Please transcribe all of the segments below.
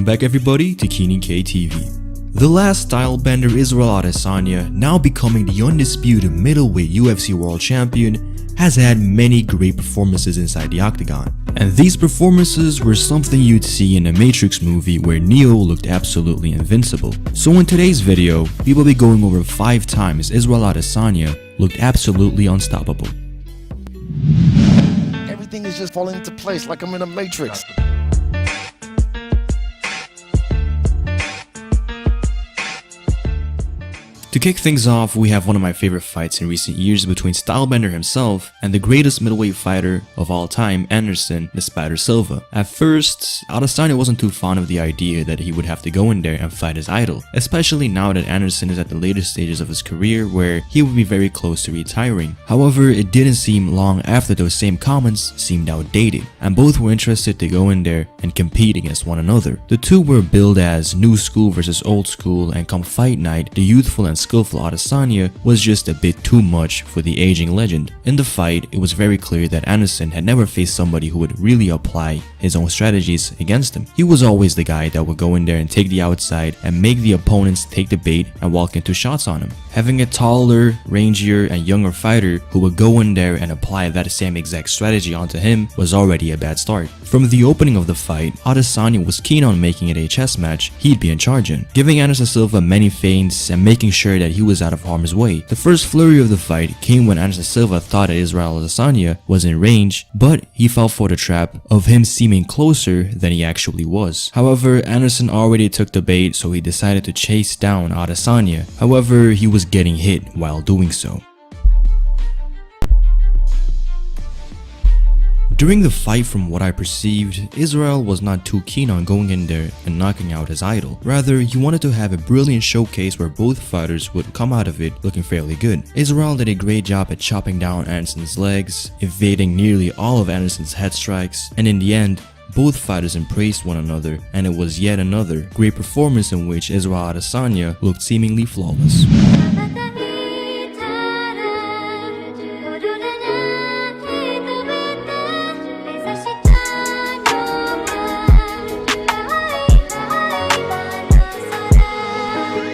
Welcome back everybody to Keenan K TV. The last stylebender Israel Adesanya, now becoming the undisputed middleweight UFC world champion, has had many great performances inside the octagon. And these performances were something you'd see in a Matrix movie where Neo looked absolutely invincible. So in today's video, we will be going over 5 times Israel Adesanya looked absolutely unstoppable. Everything is just falling into place like I'm in a Matrix. To kick things off, we have one of my favorite fights in recent years between Stylebender himself and the greatest middleweight fighter of all time, Anderson the Spider Silva. At first, Adesanya wasn't too fond of the idea that he would have to go in there and fight his idol, especially now that Anderson is at the later stages of his career where he would be very close to retiring. However, it didn't seem long after those same comments seemed outdated, and both were interested to go in there and compete against one another. The two were billed as new school versus old school, and come fight night, the youthful and skillful Adesanya was just a bit too much for the aging legend. In the fight, it was very clear that Anderson had never faced somebody who would really apply his own strategies against him. He was always the guy that would go in there and take the outside and make the opponents take the bait and walk into shots on him. Having a taller, rangier, and younger fighter who would go in there and apply that same exact strategy onto him was already a bad start. From the opening of the fight, Adesanya was keen on making it a chess match he'd be in charge in, giving Anderson Silva many feints and making sure that he was out of harm's way. The first flurry of the fight came when Anderson Silva thought that Israel Adesanya was in range, but he fell for the trap of him seeming closer than he actually was. However, Anderson already took the bait, so he decided to chase down Adesanya. However, he was getting hit while doing so. During the fight, from what I perceived, Israel was not too keen on going in there and knocking out his idol. Rather, he wanted to have a brilliant showcase where both fighters would come out of it looking fairly good. Israel did a great job at chopping down Anderson's legs, evading nearly all of Anderson's head strikes, and in the end, both fighters embraced one another, and it was yet another great performance in which Israel Adesanya looked seemingly flawless.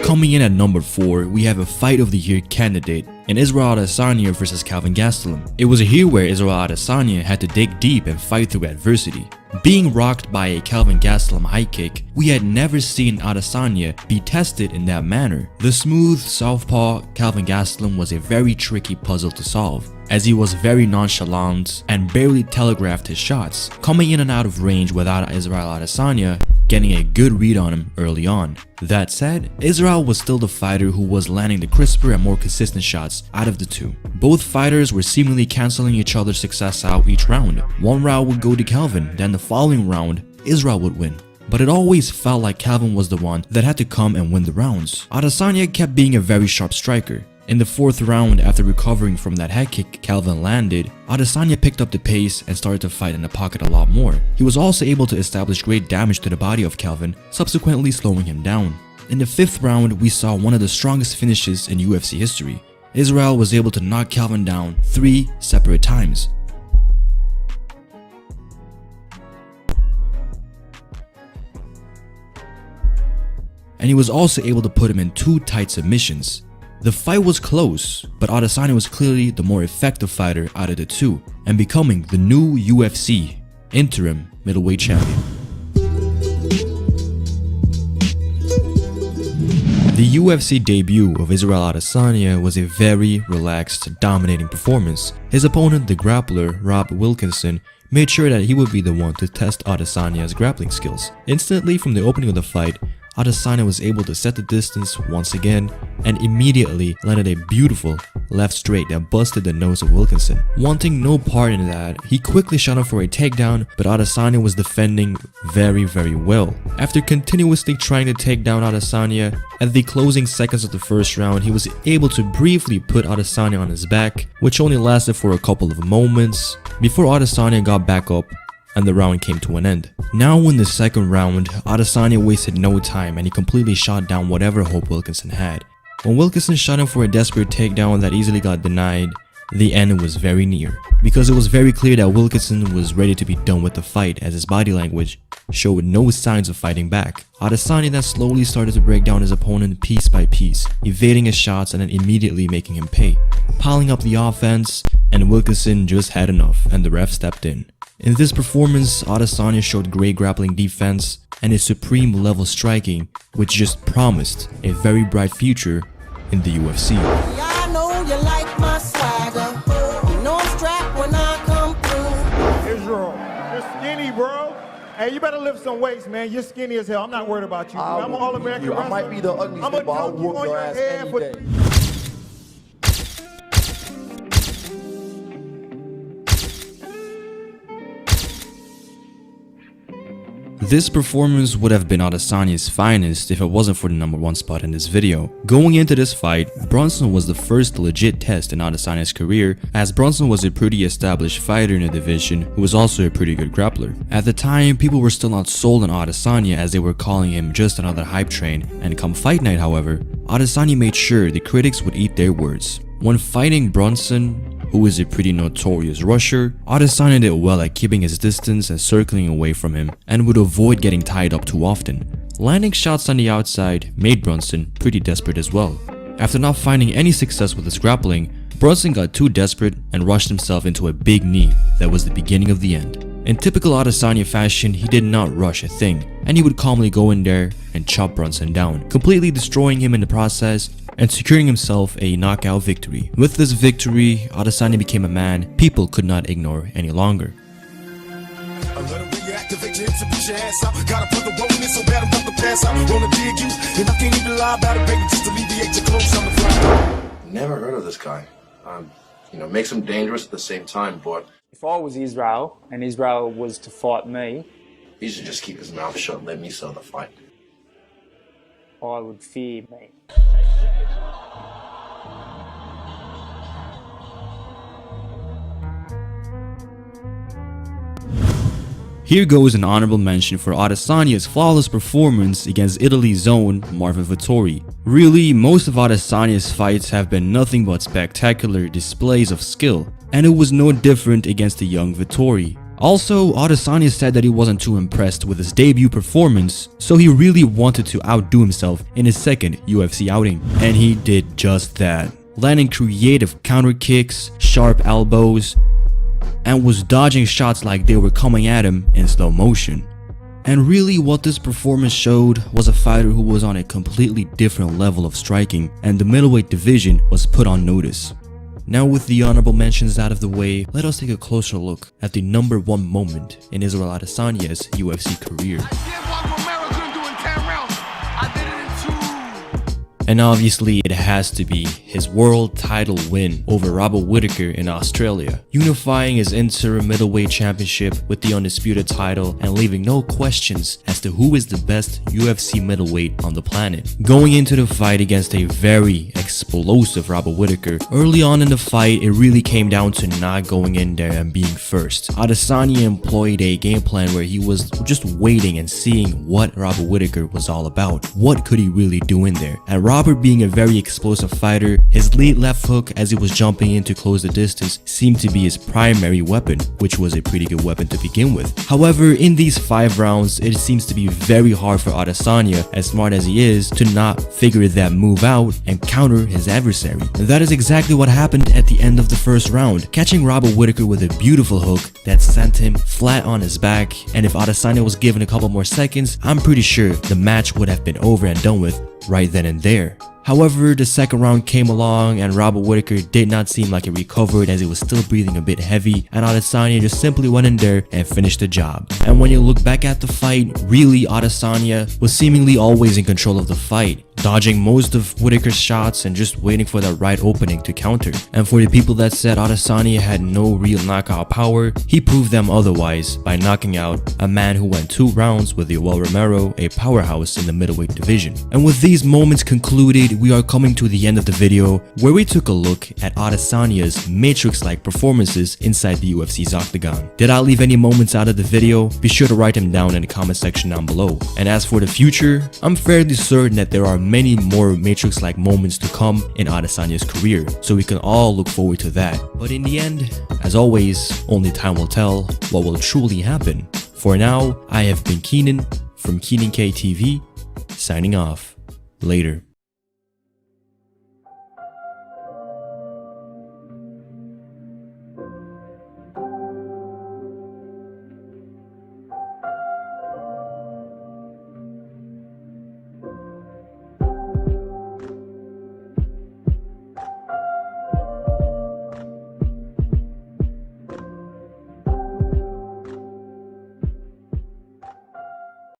Coming in at number 4, we have a fight of the year candidate in Israel Adesanya versus Kelvin Gastelum. It was a year where Israel Adesanya had to dig deep and fight through adversity. Being rocked by a Kelvin Gastelum high kick, we had never seen Adesanya be tested in that manner. The smooth southpaw Kelvin Gastelum was a very tricky puzzle to solve, as he was very nonchalant and barely telegraphed his shots, coming in and out of range without Israel Adesanya getting a good read on him early on. That said, Israel was still the fighter who was landing the crisper and more consistent shots out of the two. Both fighters were seemingly cancelling each other's success out each round. One round would go to Kelvin, then the following round, Israel would win. But it always felt like Kelvin was the one that had to come and win the rounds. Adesanya kept being a very sharp striker. In the 4th round, after recovering from that head kick Kelvin landed, Adesanya picked up the pace and started to fight in the pocket a lot more. He was also able to establish great damage to the body of Kelvin, subsequently slowing him down. In the 5th round, we saw one of the strongest finishes in UFC history. Israel was able to knock Kelvin down 3 separate times. And he was also able to put him in 2 tight submissions. The fight was close, but Adesanya was clearly the more effective fighter out of the two, and becoming the new UFC interim middleweight champion. The UFC debut of Israel Adesanya was a very relaxed, dominating performance. His opponent, the grappler Rob Wilkinson, made sure that he would be the one to test Adesanya's grappling skills. Instantly from the opening of the fight, Adesanya was able to set the distance once again and immediately landed a beautiful left straight that busted the nose of Wilkinson. Wanting no part in that, he quickly shot him for a takedown, but Adesanya was defending very well. After continuously trying to take down Adesanya, at the closing seconds of the first round, he was able to briefly put Adesanya on his back, which only lasted for a couple of moments before Adesanya got back up and the round came to an end. Now in the second round, Adesanya wasted no time and he completely shot down whatever hope Wilkinson had. When Wilkinson shot him for a desperate takedown that easily got denied, the end was very near, because it was very clear that Wilkinson was ready to be done with the fight, as his body language showed no signs of fighting back. Adesanya then slowly started to break down his opponent piece by piece, evading his shots and then immediately making him pay, piling up the offense, and Wilkinson just had enough and the ref stepped in. In this performance, Adesanya showed great grappling defense and his supreme level striking, which just promised a very bright future in the UFC. Yeah, I know you like my swagger. You know I'm strapped when I come through. Israel, you're skinny, bro. Hey, you better lift some weights, man. You're skinny as hell. I'm not worried about you. I'm an All-American wrestler. I might be the ugliest, but I'll whoop your ass any day. This performance would have been Adesanya's finest if it wasn't for the #1 spot in this video. Going into this fight, Brunson was the first legit test in Adesanya's career, as Brunson was a pretty established fighter in the division who was also a pretty good grappler. At the time, people were still not sold on Adesanya as they were calling him just another hype train, and come fight night however, Adesanya made sure the critics would eat their words. When fighting Brunson, who is a pretty notorious rusher, Adesanya did well at keeping his distance and circling away from him, and would avoid getting tied up too often. Landing shots on the outside made Brunson pretty desperate as well. After not finding any success with his grappling, Brunson got too desperate and rushed himself into a big knee that was the beginning of the end. In typical Adesanya fashion, he did not rush a thing, and he would calmly go in there and chop Brunson down, completely destroying him in the process and securing himself a knockout victory. With this victory, Adesanya became a man people could not ignore any longer. Never heard of this guy. Makes him dangerous at the same time, but if I was Israel and Israel was to fight me, he should just keep his mouth shut and let me sell the fight. I would fear me. Here goes an honorable mention for Adesanya's flawless performance against Italy's own Marvin Vettori. Really, most of Adesanya's fights have been nothing but spectacular displays of skill, and it was no different against the young Vettori. Also, Adesanya said that he wasn't too impressed with his debut performance, so he really wanted to outdo himself in his second UFC outing, and he did just that, landing creative counter kicks, sharp elbows, and was dodging shots like they were coming at him in slow motion. And really what this performance showed was a fighter who was on a completely different level of striking, and the middleweight division was put on notice. Now with the honorable mentions out of the way, let us take a closer look at the #1 moment in Israel Adesanya's UFC career. And obviously it has to be his world title win over Robert Whittaker in Australia, unifying his interim middleweight championship with the undisputed title and leaving no questions as to who is the best UFC middleweight on the planet. Going into the fight against a very explosive Robert Whittaker, early on in the fight it really came down to not going in there and being first. Adesanya employed a game plan where he was just waiting and seeing what Robert Whittaker was all about. What could he really do in there? And Robert, being a very explosive fighter, his lead left hook as he was jumping in to close the distance seemed to be his primary weapon, which was a pretty good weapon to begin with. However, in these 5 rounds, it seems to be very hard for Adesanya, as smart as he is, to not figure that move out and counter his adversary. And that is exactly what happened at the end of the first round, catching Robert Whittaker with a beautiful hook that sent him flat on his back, and if Adesanya was given a couple more seconds, I'm pretty sure the match would have been over and done with right then and there. However, the second round came along and Robert Whittaker did not seem like he recovered as he was still breathing a bit heavy, and Adesanya just simply went in there and finished the job. And when you look back at the fight, really Adesanya was seemingly always in control of the fight, dodging most of Whittaker's shots and just waiting for that right opening to counter. And for the people that said Adesanya had no real knockout power, he proved them otherwise by knocking out a man who went 2 rounds with Yoel Romero, a powerhouse in the middleweight division. And with these moments concluded, we are coming to the end of the video where we took a look at Adesanya's Matrix-like performances inside the UFC's octagon. Did I leave any moments out of the video? Be sure to write them down in the comment section down below. And as for the future, I'm fairly certain that there are many more Matrix-like moments to come in Adesanya's career, so we can all look forward to that. But in the end, as always, only time will tell what will truly happen For now, I have been Keenan from Keenan KTV, signing off. Later.